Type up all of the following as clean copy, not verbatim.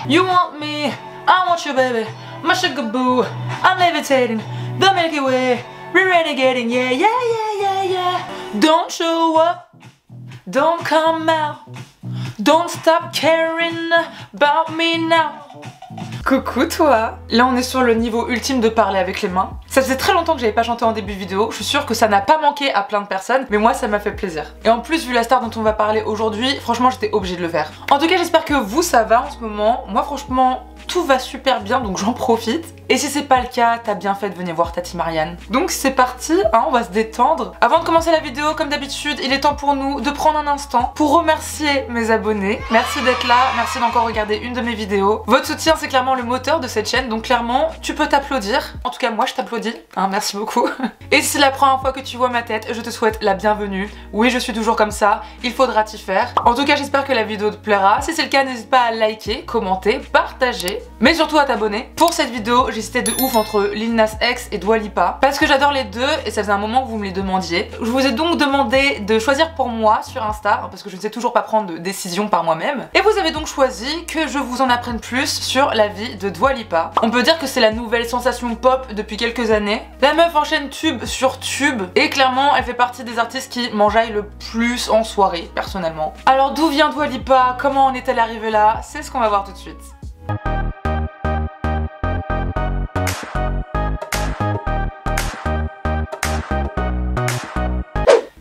You want me, I want you baby, my sugar boo, I'm levitating, the Milky Way, we're renegading, yeah, yeah, yeah, yeah, yeah. Don't show up, don't come out, don't stop caring about me now. Coucou toi. Là on est sur le niveau ultime de parler avec les mains. Ça faisait très longtemps que j'avais pas chanté en début de vidéo. Je suis sûre que ça n'a pas manqué à plein de personnes, mais moi ça m'a fait plaisir. Et en plus vu la star dont on va parler aujourd'hui, franchement j'étais obligée de le faire. En tout cas j'espère que vous ça va en ce moment. Moi franchement tout va super bien donc j'en profite. Et si c'est pas le cas, t'as bien fait de venir voir Tati Marianne. Donc c'est parti, hein, on va se détendre. Avant de commencer la vidéo, comme d'habitude, il est temps pour nous de prendre un instant pour remercier mes abonnés. Merci d'être là, merci d'encore regarder une de mes vidéos. Votre soutien c'est clairement le moteur de cette chaîne, donc clairement tu peux t'applaudir. En tout cas moi je t'applaudis, hein, merci beaucoup. Et si c'est la première fois que tu vois ma tête, je te souhaite la bienvenue. Oui je suis toujours comme ça, il faudra t'y faire. En tout cas j'espère que la vidéo te plaira. Si c'est le cas, n'hésite pas à liker, commenter, partager, mais surtout à t'abonner. Pour cette vidéo, j'hésitais de ouf entre Lil Nas X et Dua Lipa parce que j'adore les deux et ça faisait un moment que vous me les demandiez. Je vous ai donc demandé de choisir pour moi sur Insta parce que je ne sais toujours pas prendre de décision par moi-même. Et vous avez donc choisi que je vous en apprenne plus sur la vie de Dua Lipa. On peut dire que c'est la nouvelle sensation pop depuis quelques années. La meuf enchaîne tube sur tube et clairement elle fait partie des artistes qui m'enjaillent le plus en soirée personnellement. Alors d'où vient Dua Lipa? Comment en est-elle arrivée là? C'est ce qu'on va voir tout de suite.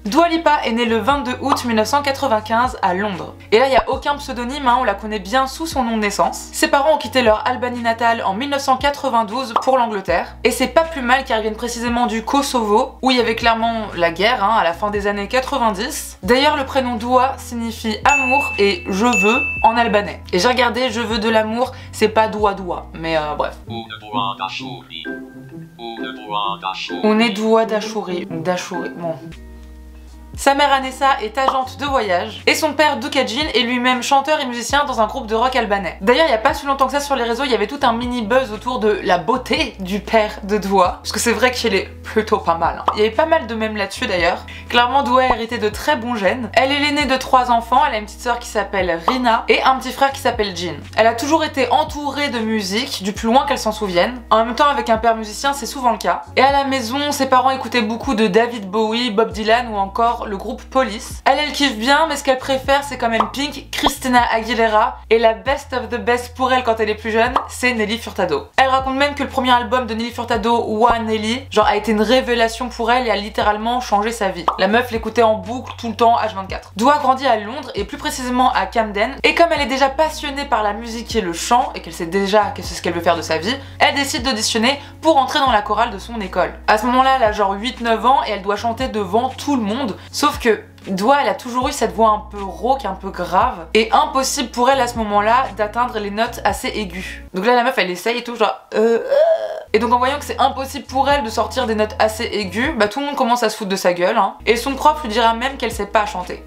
Dua Lipa est née le 22 août 1995 à Londres. Et là, il n'y a aucun pseudonyme, hein, on la connaît bien sous son nom de naissance. Ses parents ont quitté leur Albanie natale en 1992 pour l'Angleterre. Et c'est pas plus mal car ils viennent précisément du Kosovo, où il y avait clairement la guerre, hein, à la fin des années 90. D'ailleurs, le prénom Dua signifie amour et je veux en albanais. Et j'ai regardé, je veux de l'amour, c'est pas Dua Dua, mais bref. On est Dua Dashuri, Dashuri, bon. Sa mère Anessa est agente de voyage et son père Dukadjin est lui-même chanteur et musicien dans un groupe de rock albanais. D'ailleurs il n'y a pas si longtemps que ça sur les réseaux, il y avait tout un mini buzz autour de la beauté du père de Dua, parce que c'est vrai qu'il est plutôt pas mal. Hein. Il y avait pas mal de mèmes là-dessus d'ailleurs. Clairement Dua a hérité de très bons gènes. Elle est l'aînée de 3 enfants, elle a une petite sœur qui s'appelle Rina et un petit frère qui s'appelle Jin. Elle a toujours été entourée de musique, du plus loin qu'elle s'en souvienne. En même temps avec un père musicien c'est souvent le cas. Et à la maison ses parents écoutaient beaucoup de David Bowie, Bob Dylan ou encore le groupe Police. Elle kiffe bien, mais ce qu'elle préfère c'est quand même Pink, Christina Aguilera, et la best of the best pour elle quand elle est plus jeune, c'est Nelly Furtado. Elle raconte même que le premier album de Nelly Furtado, Wa Nelly, genre a été une révélation pour elle et a littéralement changé sa vie. La meuf l'écoutait en boucle tout le temps, H24. Dua grandit à Londres et plus précisément à Camden, et comme elle est déjà passionnée par la musique et le chant, et qu'elle sait déjà que c'est ce qu'elle veut faire de sa vie, elle décide d'auditionner pour entrer dans la chorale de son école. À ce moment-là, elle a genre 8-9 ans et elle doit chanter devant tout le monde, sauf que Dua, elle a toujours eu cette voix un peu rauque, un peu grave, et impossible pour elle à ce moment-là d'atteindre les notes assez aiguës. Donc là la meuf elle essaye et tout genre Et donc en voyant que c'est impossible pour elle de sortir des notes assez aiguës, bah tout le monde commence à se foutre de sa gueule, hein. Et son prof lui dira même qu'elle sait pas chanter.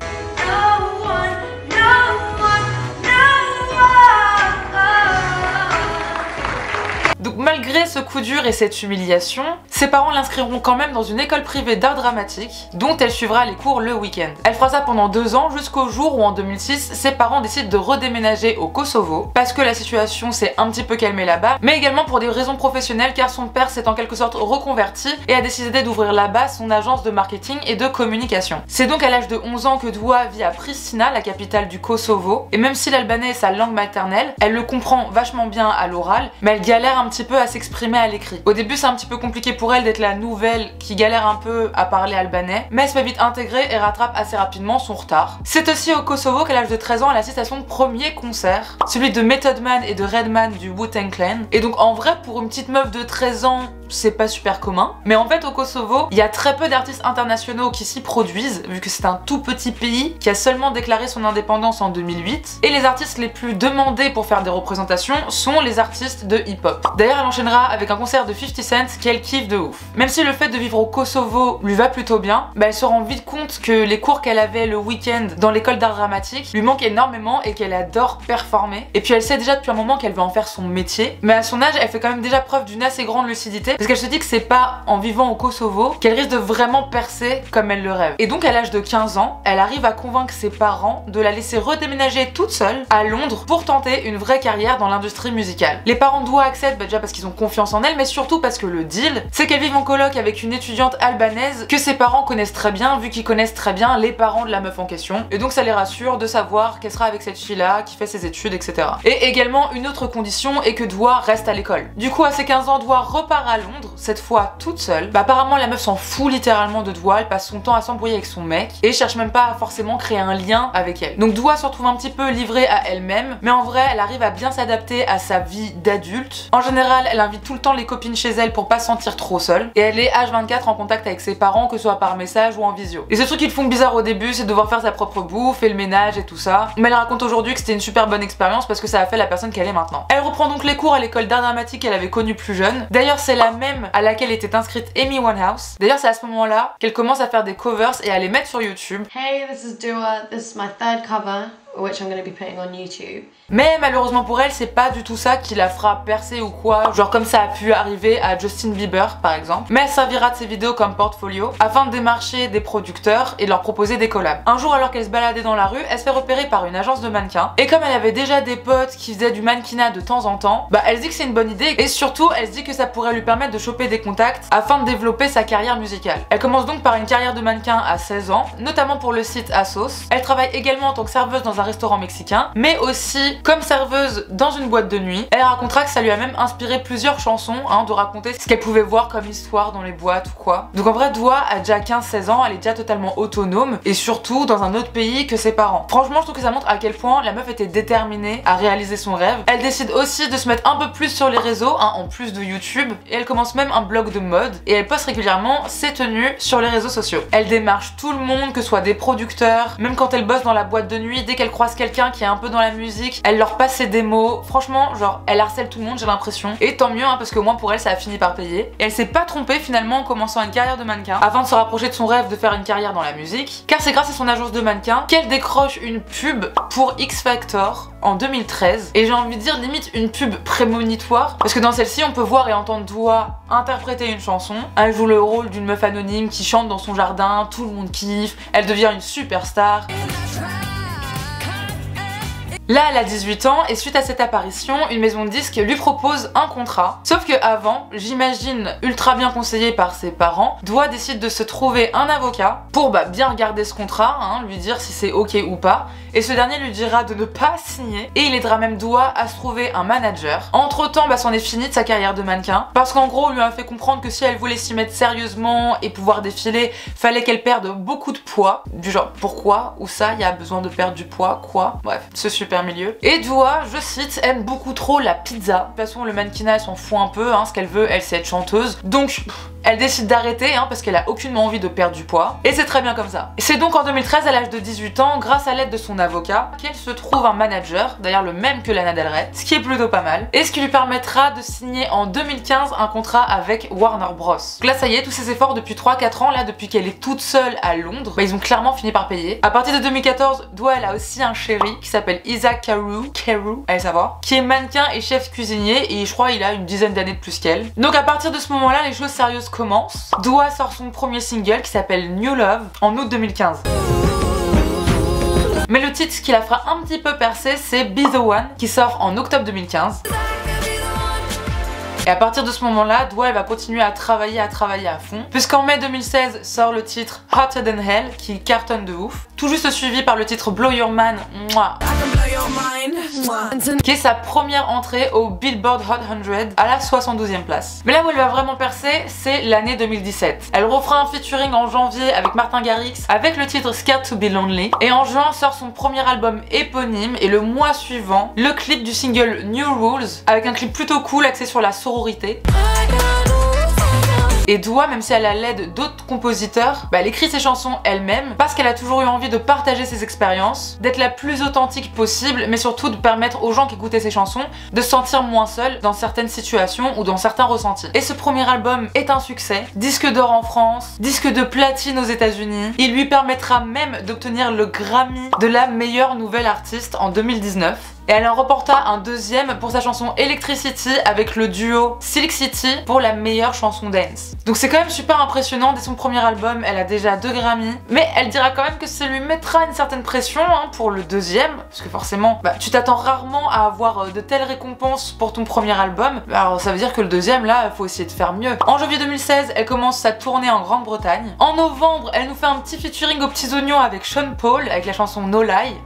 Donc malgré ce coup dur et cette humiliation, ses parents l'inscriront quand même dans une école privée d'art dramatique dont elle suivra les cours le week-end. Elle fera ça pendant 2 ans jusqu'au jour où en 2006, ses parents décident de redéménager au Kosovo parce que la situation s'est un petit peu calmée là-bas, mais également pour des raisons professionnelles car son père s'est en quelque sorte reconverti et a décidé d'ouvrir là-bas son agence de marketing et de communication. C'est donc à l'âge de 11 ans que Dua vit à Pristina, la capitale du Kosovo, et même si l'albanais est sa langue maternelle, elle le comprend vachement bien à l'oral, mais elle galère un petit peu à s'exprimer à l'écrit. Au début c'est un petit peu compliqué pour elle d'être la nouvelle qui galère un peu à parler albanais, mais elle se fait vite intégrer et rattrape assez rapidement son retard. C'est aussi au Kosovo qu'à l'âge de 13 ans elle assiste à son premier concert, celui de Method Man et de Redman du Wu-Tang Clan. Et donc en vrai pour une petite meuf de 13 ans c'est pas super commun, mais en fait au Kosovo il y a très peu d'artistes internationaux qui s'y produisent vu que c'est un tout petit pays qui a seulement déclaré son indépendance en 2008, et les artistes les plus demandés pour faire des représentations sont les artistes de hip-hop. D'ailleurs elle enchaînera avec un concert de 50 Cent qu'elle kiffe de ouf. Même si le fait de vivre au Kosovo lui va plutôt bien, bah elle se rend vite compte que les cours qu'elle avait le week-end dans l'école d'art dramatique lui manquent énormément et qu'elle adore performer. Et puis elle sait déjà depuis un moment qu'elle veut en faire son métier, mais à son âge elle fait quand même déjà preuve d'une assez grande lucidité parce qu'elle se dit que c'est pas en vivant au Kosovo qu'elle risque de vraiment percer comme elle le rêve. Et donc à l'âge de 15 ans, elle arrive à convaincre ses parents de la laisser redéménager toute seule à Londres pour tenter une vraie carrière dans l'industrie musicale. Les parents d'Oua acceptent déjà parce qu'ils ont confiance en elle, mais surtout parce que le deal, c'est qu'elle vive en coloc avec une étudiante albanaise que ses parents connaissent très bien, vu qu'ils connaissent très bien les parents de la meuf en question. Et donc ça les rassure de savoir qu'elle sera avec cette fille-là, qui fait ses études, etc. Et également une autre condition est que Doua reste à l'école. Du coup à ses 15 ans, Doua repart à Londres, cette fois toute seule. Bah apparemment la meuf s'en fout littéralement de Doua, elle passe son temps à s'embrouiller avec son mec et cherche même pas à forcément créer un lien avec elle. Donc Doua se retrouve un petit peu livrée à elle-même, mais en vrai elle arrive à bien s'adapter à sa vie d'adulte. En général elle invite tout le temps les copines chez elle pour pas se sentir trop seule et elle est H24 en contact avec ses parents, que ce soit par message ou en visio. Et ce truc qui le font bizarre au début, c'est de devoir faire sa propre bouffe et le ménage et tout ça, mais elle raconte aujourd'hui que c'était une super bonne expérience parce que ça a fait la personne qu'elle est maintenant. Elle reprend donc les cours à l'école d'art dramatique qu'elle avait connue plus jeune. D'ailleurs c'est la même à laquelle était inscrite Amy Winehouse. D'ailleurs c'est à ce moment-là qu'elle commence à faire des covers et à les mettre sur YouTube. Hey, this is Dua. This is my third cover, which I'm going to be putting on YouTube. Mais malheureusement pour elle, c'est pas du tout ça qui la fera percer ou quoi, genre comme ça a pu arriver à Justin Bieber par exemple. Mais elle servira de ses vidéos comme portfolio afin de démarcher des producteurs et de leur proposer des collabs. Un jour alors qu'elle se baladait dans la rue, elle se fait repérer par une agence de mannequins et comme elle avait déjà des potes qui faisaient du mannequinat de temps en temps, bah elle se dit que c'est une bonne idée et surtout elle se dit que ça pourrait lui permettre de choper des contacts afin de développer sa carrière musicale. Elle commence donc par une carrière de mannequin à 16 ans, notamment pour le site Asos. Elle travaille également en tant que serveuse dans un restaurant mexicain, mais aussi comme serveuse dans une boîte de nuit. Elle racontera que ça lui a même inspiré plusieurs chansons, de raconter ce qu'elle pouvait voir comme histoire dans les boîtes ou quoi. Donc en vrai, Doua a déjà 15-16 ans, elle est déjà totalement autonome et surtout dans un autre pays que ses parents. Franchement, je trouve que ça montre à quel point la meuf était déterminée à réaliser son rêve. Elle décide aussi de se mettre un peu plus sur les réseaux, en plus de YouTube, et elle commence même un blog de mode et elle poste régulièrement ses tenues sur les réseaux sociaux. Elle démarche tout le monde, que ce soit des producteurs, même quand elle bosse dans la boîte de nuit, dès qu'elle croise quelqu'un qui est un peu dans la musique, elle leur passe ses démos. Franchement, genre, elle harcèle tout le monde, j'ai l'impression. Et tant mieux, parce que au moins pour elle, ça a fini par payer. Et elle s'est pas trompée finalement en commençant une carrière de mannequin, afin de se rapprocher de son rêve de faire une carrière dans la musique. Car c'est grâce à son agence de mannequin qu'elle décroche une pub pour X Factor en 2013. Et j'ai envie de dire limite une pub prémonitoire, parce que dans celle-ci, on peut voir et entendre Doua interpréter une chanson. Elle joue le rôle d'une meuf anonyme qui chante dans son jardin, tout le monde kiffe, elle devient une superstar. Là, elle a 18 ans et suite à cette apparition, une maison de disques lui propose un contrat. Sauf que avant, j'imagine ultra bien conseillé par ses parents, Doua décide de se trouver un avocat pour bien regarder ce contrat, lui dire si c'est ok ou pas. Et ce dernier lui dira de ne pas signer et il aidera même Doua à se trouver un manager. Entre temps, c'en est fini de sa carrière de mannequin parce qu'en gros, on lui a fait comprendre que si elle voulait s'y mettre sérieusement et pouvoir défiler, fallait qu'elle perde beaucoup de poids. Du genre, pourquoi? Où ça? Il y a besoin de perdre du poids? Quoi? Bref, ce super milieu. Et Doua, je cite, aime beaucoup trop la pizza. De toute façon, le mannequinat, elle s'en fout un peu, ce qu'elle veut, elle c'est être chanteuse. Donc, elle décide d'arrêter parce qu'elle a aucunement envie de perdre du poids. Et c'est très bien comme ça. C'est donc en 2013, à l'âge de 18 ans, grâce à l'aide de son avocat, qu'elle se trouve un manager, d'ailleurs le même que Lana Del Rey, ce qui est plutôt pas mal. Et ce qui lui permettra de signer en 2015 un contrat avec Warner Bros. Donc là, ça y est, tous ses efforts depuis 3-4 ans, là, depuis qu'elle est toute seule à Londres, ils ont clairement fini par payer. À partir de 2014, Doua, elle a aussi un chéri qui s'appelle Isaac Carew, allez savoir, qui est mannequin et chef cuisinier et je crois il a une dizaine d'années de plus qu'elle. Donc à partir de ce moment-là, les choses sérieuses commencent. Doua sort son premier single qui s'appelle New Love en août 2015. Mais le titre qui la fera un petit peu percer, c'est Be The One, qui sort en octobre 2015. Et à partir de ce moment-là, Doua elle va continuer à travailler à fond, puisqu'en mai 2016 sort le titre Hotter Than Hell, qui cartonne de ouf, tout juste suivi par le titre Blow Your Man, qui est sa première entrée au Billboard Hot 100 à la 72e place. Mais là où elle va vraiment percer, c'est l'année 2017. Elle refera un featuring en janvier avec Martin Garrix avec le titre Scared to Be Lonely, et en juin sort son premier album éponyme, et le mois suivant, le clip du single New Rules, avec un clip plutôt cool axé sur la sororité. Et Doua, même si elle a l'aide d'autres compositeurs, elle écrit ses chansons elle-même parce qu'elle a toujours eu envie de partager ses expériences, d'être la plus authentique possible, mais surtout de permettre aux gens qui écoutaient ses chansons de se sentir moins seuls dans certaines situations ou dans certains ressentis. Et ce premier album est un succès, disque d'or en France, disque de platine aux États-Unis. Il lui permettra même d'obtenir le Grammy de la meilleure nouvelle artiste en 2019. Et elle en reporta un deuxième pour sa chanson Electricity avec le duo Silk City pour la meilleure chanson dance. Donc c'est quand même super impressionnant, dès son premier album elle a déjà 2 Grammy, mais elle dira quand même que ça lui mettra une certaine pression pour le deuxième, parce que forcément tu t'attends rarement à avoir de telles récompenses pour ton premier album, alors ça veut dire que le deuxième là, il faut essayer de faire mieux. En janvier 2016, elle commence sa tournée en Grande-Bretagne. En novembre, elle nous fait un petit featuring aux petits oignons avec Sean Paul, avec la chanson No Lie.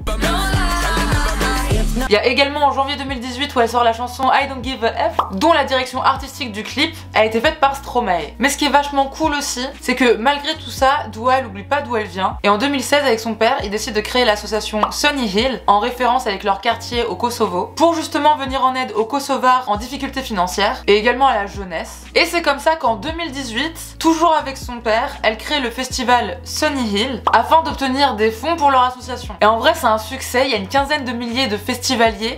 Il y a également en janvier 2018 où elle sort la chanson I Don't Give a F, dont la direction artistique du clip a été faite par Stromae. Mais ce qui est vachement cool aussi, c'est que malgré tout ça, Dua elle oublie pas d'où elle vient. Et en 2016 avec son père, ils décident de créer l'association Sunny Hill, en référence avec leur quartier au Kosovo, pour justement venir en aide aux Kosovars en difficulté financière, et également à la jeunesse. Et c'est comme ça qu'en 2018, toujours avec son père, elle crée le festival Sunny Hill, afin d'obtenir des fonds pour leur association. Et en vrai c'est un succès, il y a une quinzaine de milliers de festivaliers,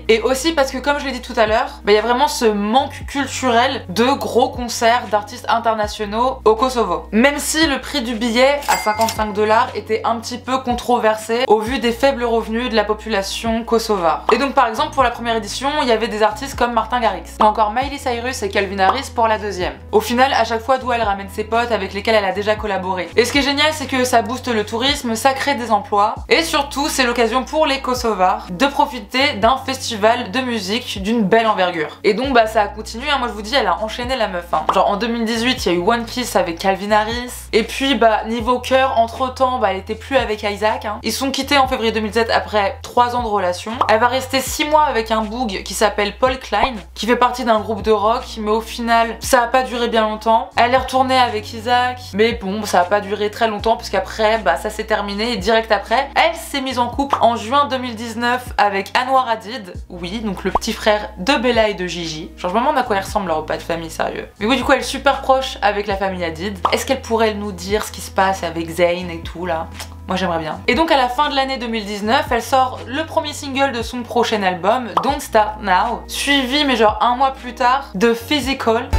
et aussi parce que comme je l'ai dit tout à l'heure, il y a vraiment ce manque culturel de gros concerts d'artistes internationaux au Kosovo. Même si le prix du billet à 55 $ était un petit peu controversé au vu des faibles revenus de la population kosovare. Et donc par exemple pour la première édition, il y avait des artistes comme Martin Garrix, ou encore Miley Cyrus et Calvin Harris pour la deuxième. Au final, à chaque fois Dua elle ramène ses potes avec lesquels elle a déjà collaboré. Et ce qui est génial, c'est que ça booste le tourisme, ça crée des emplois, et surtout c'est l'occasion pour les Kosovars de profiter d'un festival de musique d'une belle envergure. Et donc ça a continué, moi je vous dis, elle a enchaîné la meuf. Genre en 2018 il y a eu One Kiss avec Calvin Harris, et puis niveau cœur, entre temps elle était plus avec Isaac. Ils sont quittés en février 2007 après 3 ans de relation. Elle va rester 6 mois avec un boug qui s'appelle Paul Klein, qui fait partie d'un groupe de rock, mais au final ça a pas duré bien longtemps. Elle est retournée avec Isaac, mais bon ça a pas duré très longtemps parce qu'après ça s'est terminé, et direct après elle s'est mise en couple en juin 2019 avec Anwar Hadid, oui, donc le petit frère de Bella et de Gigi. Genre je me demande à quoi ils ressemblent leur repas de famille, sérieux. Mais oui, du coup elle est super proche avec la famille Hadid. Est-ce qu'elle pourrait nous dire ce qui se passe avec Zayn et tout là? Moi j'aimerais bien. Et donc à la fin de l'année 2019, elle sort le premier single de son prochain album, Don't Start Now, suivi mais genre 1 mois plus tard de Physical.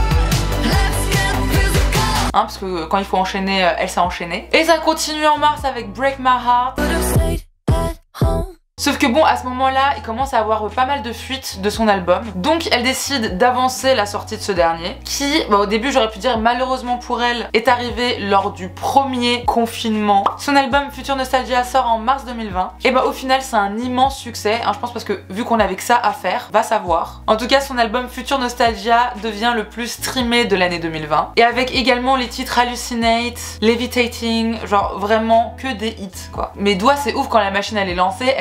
Parce que quand il faut enchaîner, elle s'est enchaînée. Et ça continue en mars avec Break My Heart. Sauf que bon, à ce moment-là, il commence à avoir pas mal de fuites de son album. Donc elle décide d'avancer la sortie de ce dernier, qui, au début j'aurais pu dire malheureusement pour elle, est arrivé lors du premier confinement. Son album Future Nostalgia sort en mars 2020. Et au final c'est un immense succès, je pense parce que vu qu'on avait que ça à faire, va savoir. En tout cas son album Future Nostalgia devient le plus streamé de l'année 2020. Et avec également les titres Hallucinate, Levitating, genre vraiment que des hits quoi. Mais Dua c'est ouf, quand la machine elle est lancée,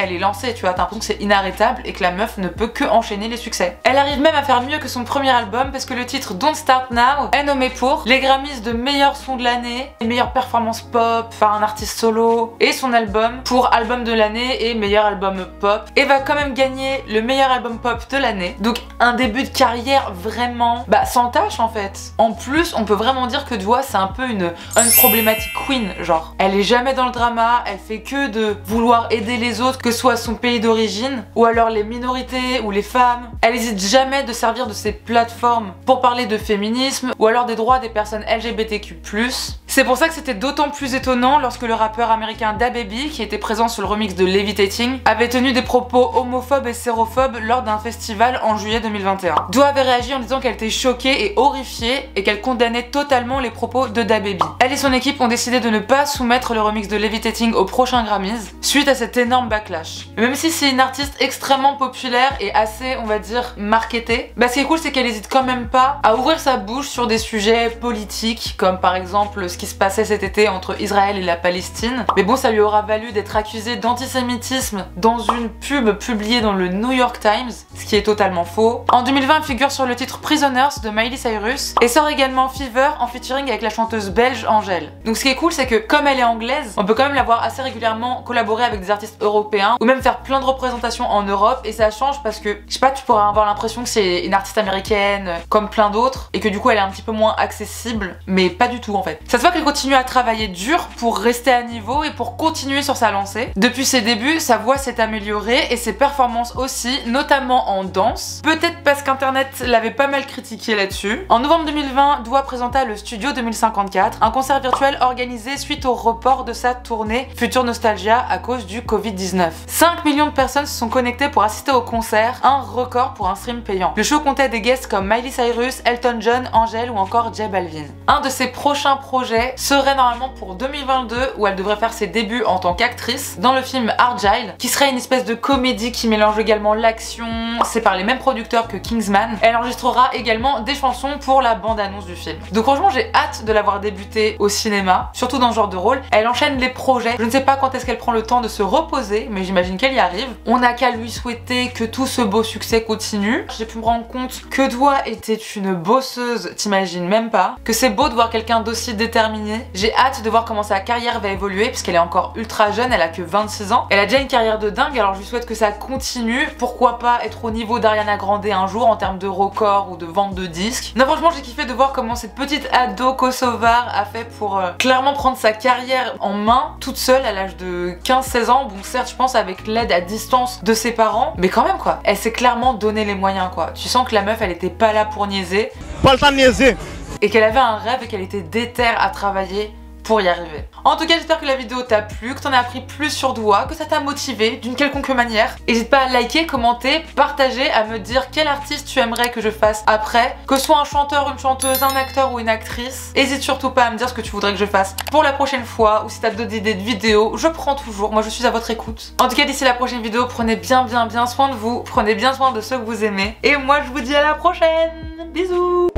tu vois, t'as l'impression que c'est inarrêtable et que la meuf ne peut que enchaîner les succès. Elle arrive même à faire mieux que son premier album parce que le titre Don't Start Now est nommé pour les Grammys de meilleur son de l'année, meilleure performance pop par un artiste solo, et son album pour album de l'année et meilleur album pop, et va quand même gagner le meilleur album pop de l'année. Donc un début de carrière vraiment sans tâche en fait. En plus on peut vraiment dire que Dua c'est un peu une unproblematic queen, genre elle est jamais dans le drama, elle fait que de vouloir aider les autres, que ce soit son pays d'origine ou alors les minorités ou les femmes. Elle hésite jamais de servir de ses plateformes pour parler de féminisme ou alors des droits des personnes LGBTQ+. C'est pour ça que c'était d'autant plus étonnant lorsque le rappeur américain DaBaby, qui était présent sur le remix de Levitating, avait tenu des propos homophobes et sérophobes lors d'un festival en juillet 2021. Dua avait réagi en disant qu'elle était choquée et horrifiée et qu'elle condamnait totalement les propos de DaBaby. Elle et son équipe ont décidé de ne pas soumettre le remix de Levitating au prochain Grammys suite à cet énorme backlash. Même si c'est une artiste extrêmement populaire et assez, on va dire, marketée, ce qui est cool c'est qu'elle hésite quand même pas à ouvrir sa bouche sur des sujets politiques, comme par exemple ce qui se passait cet été entre Israël et la Palestine. Mais bon, ça lui aura valu d'être accusée d'antisémitisme dans une pub publiée dans le New York Times, ce qui est totalement faux. En 2020, elle figure sur le titre Prisoners de Miley Cyrus et sort également Fever en featuring avec la chanteuse belge Angèle. Donc ce qui est cool c'est que comme elle est anglaise, on peut quand même la voir assez régulièrement collaborer avec des artistes européens ou même faire plein de représentations en Europe, et ça change parce que, je sais pas, tu pourrais avoir l'impression que c'est une artiste américaine comme plein d'autres et que du coup elle est un petit peu moins accessible, mais pas du tout en fait. Ça se Dis-toi qu'elle continue à travailler dur pour rester à niveau et pour continuer sur sa lancée. Depuis ses débuts, sa voix s'est améliorée et ses performances aussi, notamment en danse. Peut-être parce qu'internet l'avait pas mal critiqué là-dessus. En novembre 2020, Dua présenta le Studio 2054, un concert virtuel organisé suite au report de sa tournée Future Nostalgia à cause du Covid-19. 5 millions de personnes se sont connectées pour assister au concert, un record pour un stream payant. Le show comptait des guests comme Miley Cyrus, Elton John, Angèle ou encore J Balvin. Un de ses prochains projets serait normalement pour 2022 où elle devrait faire ses débuts en tant qu'actrice dans le film Argyle, qui serait une espèce de comédie qui mélange également l'action. C'est par les mêmes producteurs que Kingsman. Elle enregistrera également des chansons pour la bande-annonce du film. Donc franchement j'ai hâte de la voir débuter au cinéma, surtout dans ce genre de rôle. Elle enchaîne les projets. Je ne sais pas quand est-ce qu'elle prend le temps de se reposer, mais j'imagine qu'elle y arrive. On n'a qu'à lui souhaiter que tout ce beau succès continue. J'ai pu me rendre compte que Dua était une bosseuse, t'imagines même pas. Que c'est beau de voir quelqu'un d'aussi déterminé. J'ai hâte de voir comment sa carrière va évoluer, puisqu'elle est encore ultra jeune, elle a que 26 ans. Elle a déjà une carrière de dingue, alors je lui souhaite que ça continue. Pourquoi pas être au niveau d'Ariana Grande un jour en termes de record ou de vente de disques. Non franchement j'ai kiffé de voir comment cette petite ado kosovare a fait pour clairement prendre sa carrière en main toute seule à l'âge de 15-16 ans. Bon certes je pense avec l'aide à distance de ses parents, mais quand même quoi. Elle s'est clairement donné les moyens quoi. Tu sens que la meuf elle était pas là pour niaiser. Pas le temps de niaiser. Et qu'elle avait un rêve et qu'elle était déterre à travailler pour y arriver. En tout cas j'espère que la vidéo t'a plu, que t'en as appris plus sur Dua, que ça t'a motivé d'une quelconque manière. N'hésite pas à liker, commenter, partager, à me dire quel artiste tu aimerais que je fasse après, que ce soit un chanteur, une chanteuse, un acteur ou une actrice. N'hésite surtout pas à me dire ce que tu voudrais que je fasse pour la prochaine fois, ou si t'as d'autres idées de vidéos, je prends toujours, moi je suis à votre écoute. En tout cas d'ici la prochaine vidéo, prenez bien soin de vous, prenez bien soin de ceux que vous aimez, et moi je vous dis à la prochaine, bisous.